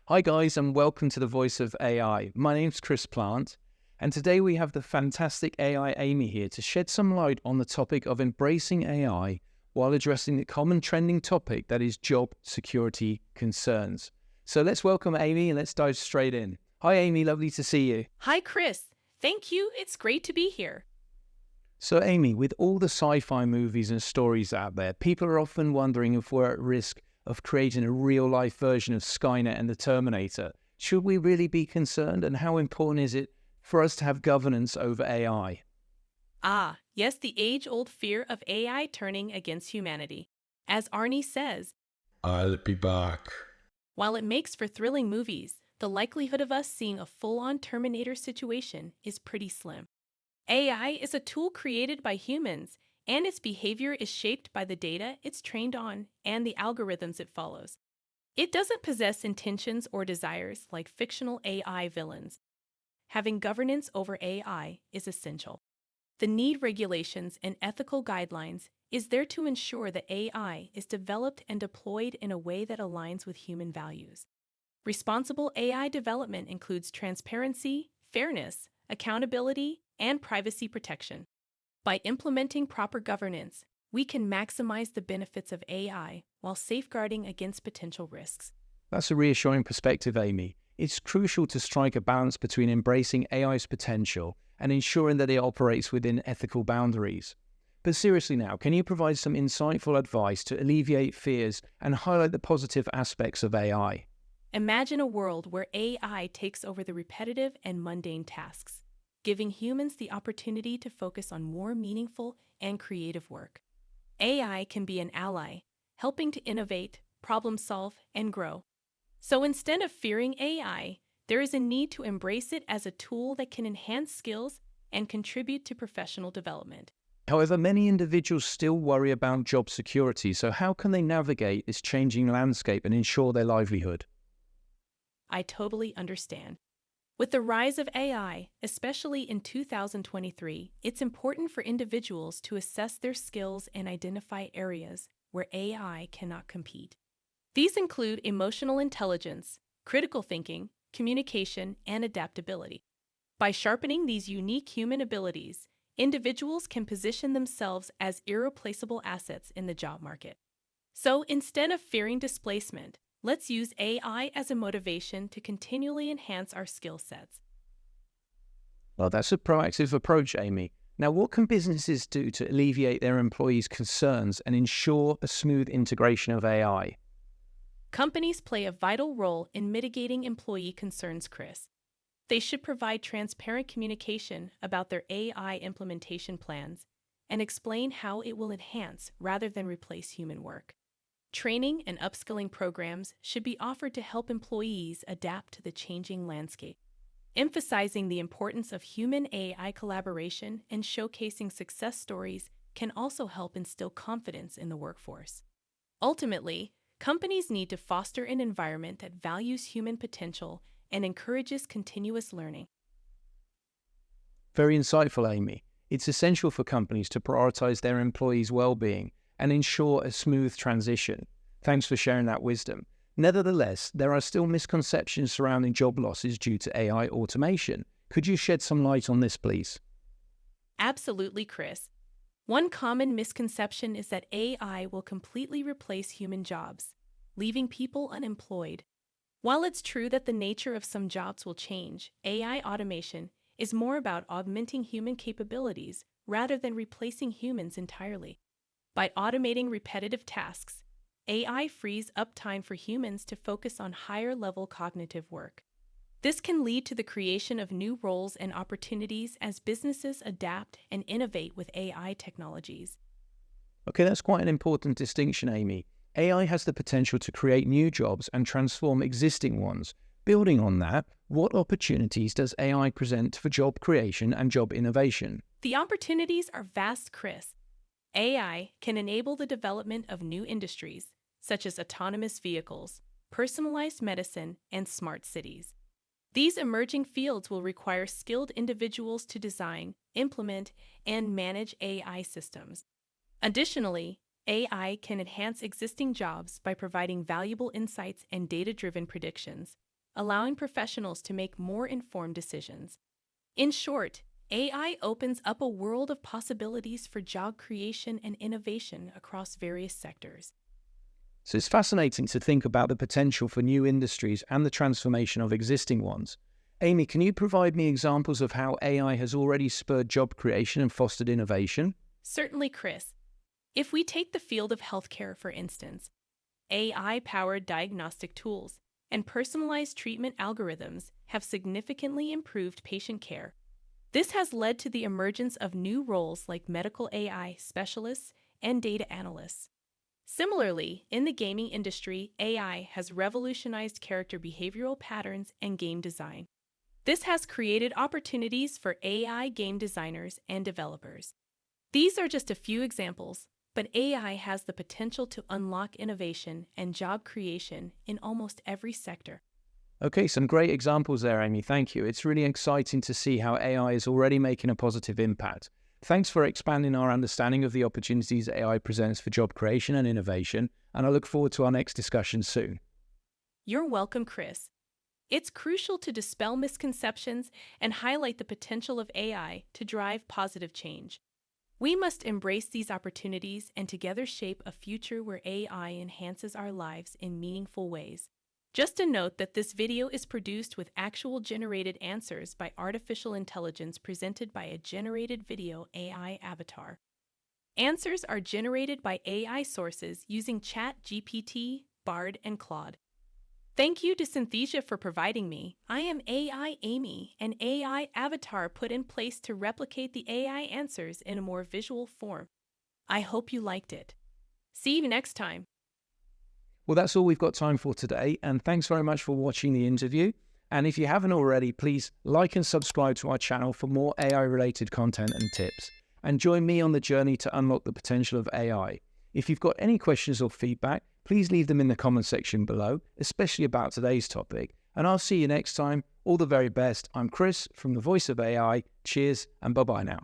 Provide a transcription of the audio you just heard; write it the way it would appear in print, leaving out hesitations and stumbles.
Hi guys, and welcome to the Voice of AI. My name's Chris Plant, and today we have the fantastic AI Amy here to shed some light on the topic of embracing AI while addressing the common trending topic that is job security concerns. So let's welcome Amy and let's dive straight in. Hi Amy, lovely to see you. Hi, Chris. Thank you. It's great to be here. So Amy, with all the sci-fi movies and stories out there, people are often wondering if we're at risk of creating a real-life version of Skynet and the Terminator. Should we really be concerned, and how important is it for us to have governance over AI? Yes, the age-old fear of AI turning against humanity. As Arnie says, I'll be back. while it makes for thrilling movies, the likelihood of us seeing a full-on Terminator situation is pretty slim. AI is a tool created by humans, and its behavior is shaped by the data it's trained on and the algorithms it follows. It doesn't possess intentions or desires like fictional AI villains. Having governance over AI is essential. The need regulations and ethical guidelines is there to ensure that AI is developed and deployed in a way that aligns with human values. Responsible AI development includes transparency, fairness, accountability, and privacy protection. By implementing proper governance, we can maximize the benefits of AI while safeguarding against potential risks. That's a reassuring perspective, Amy. It's crucial to strike a balance between embracing AI's potential and ensuring that it operates within ethical boundaries. But seriously now, can you provide some insightful advice to alleviate fears and highlight the positive aspects of AI? Imagine a world where AI takes over the repetitive and mundane tasks, giving humans the opportunity to focus on more meaningful and creative work. AI can be an ally, helping to innovate, problem solve, and grow. So instead of fearing AI, there is a need to embrace it as a tool that can enhance skills and contribute to professional development. However, many individuals still worry about job security, so how can they navigate this changing landscape and ensure their livelihood? I totally understand. With the rise of AI, especially in 2023, it's important for individuals to assess their skills and identify areas where AI cannot compete. These include emotional intelligence, critical thinking, communication, and adaptability. By sharpening these unique human abilities, individuals can position themselves as irreplaceable assets in the job market. So instead of fearing displacement, let's use AI as a motivation to continually enhance our skill sets. Well, that's a proactive approach, Amy. Now, what can businesses do to alleviate their employees' concerns and ensure a smooth integration of AI? Companies play a vital role in mitigating employee concerns, Chris. They should provide transparent communication about their AI implementation plans and explain how it will enhance rather than replace human work. Training and upskilling programs should be offered to help employees adapt to the changing landscape. Emphasizing the importance of human AI collaboration and showcasing success stories can also help instill confidence in the workforce. Ultimately, companies need to foster an environment that values human potential and encourages continuous learning. Very insightful, Amy. It's essential for companies to prioritize their employees' well-being and ensure a smooth transition. Thanks for sharing that wisdom. Nevertheless, there are still misconceptions surrounding job losses due to AI automation. Could you shed some light on this, please? Absolutely, Chris. One common misconception is that AI will completely replace human jobs, leaving people unemployed. While it's true that the nature of some jobs will change, AI automation is more about augmenting human capabilities rather than replacing humans entirely. By automating repetitive tasks, AI frees up time for humans to focus on higher-level cognitive work. This can lead to the creation of new roles and opportunities as businesses adapt and innovate with AI technologies. Okay, that's quite an important distinction, Amy. AI has the potential to create new jobs and transform existing ones. Building on that, what opportunities does AI present for job creation and job innovation? The opportunities are vast, Chris. AI can enable the development of new industries, such as autonomous vehicles, personalized medicine, and smart cities. These emerging fields will require skilled individuals to design, implement, and manage AI systems. Additionally, AI can enhance existing jobs by providing valuable insights and data-driven predictions, allowing professionals to make more informed decisions. In short, AI opens up a world of possibilities for job creation and innovation across various sectors. So it's fascinating to think about the potential for new industries and the transformation of existing ones. Amy, can you provide me examples of how AI has already spurred job creation and fostered innovation? Certainly, Chris. If we take the field of healthcare, for instance, AI-powered diagnostic tools and personalized treatment algorithms have significantly improved patient care. This has led to the emergence of new roles like medical AI specialists and data analysts. Similarly, in the gaming industry, AI has revolutionized character behavioral patterns and game design. This has created opportunities for AI game designers and developers. These are just a few examples, but AI has the potential to unlock innovation and job creation in almost every sector. Okay, some great examples there, Amy. Thank you. It's really exciting to see how AI is already making a positive impact. Thanks for expanding our understanding of the opportunities AI presents for job creation and innovation, and I look forward to our next discussion soon. You're welcome, Chris. It's crucial to dispel misconceptions and highlight the potential of AI to drive positive change. We must embrace these opportunities and together shape a future where AI enhances our lives in meaningful ways. Just a note that this video is produced with actual generated answers by artificial intelligence presented by a generated video AI avatar. Answers are generated by AI sources using ChatGPT, Bard, and Claude. Thank you to Synthesia for providing me. I am AI Amy, an AI avatar put in place to replicate the AI answers in a more visual form. I hope you liked it. See you next time. Well, that's all we've got time for today, and thanks very much for watching the interview. And if you haven't already, please like and subscribe to our channel for more AI-related content and tips. And join me on the journey to unlock the potential of AI. If you've got any questions or feedback, please leave them in the comment section below, especially about today's topic. And I'll see you next time. All the very best. I'm Chris from The Voice of AI. Cheers and bye-bye now.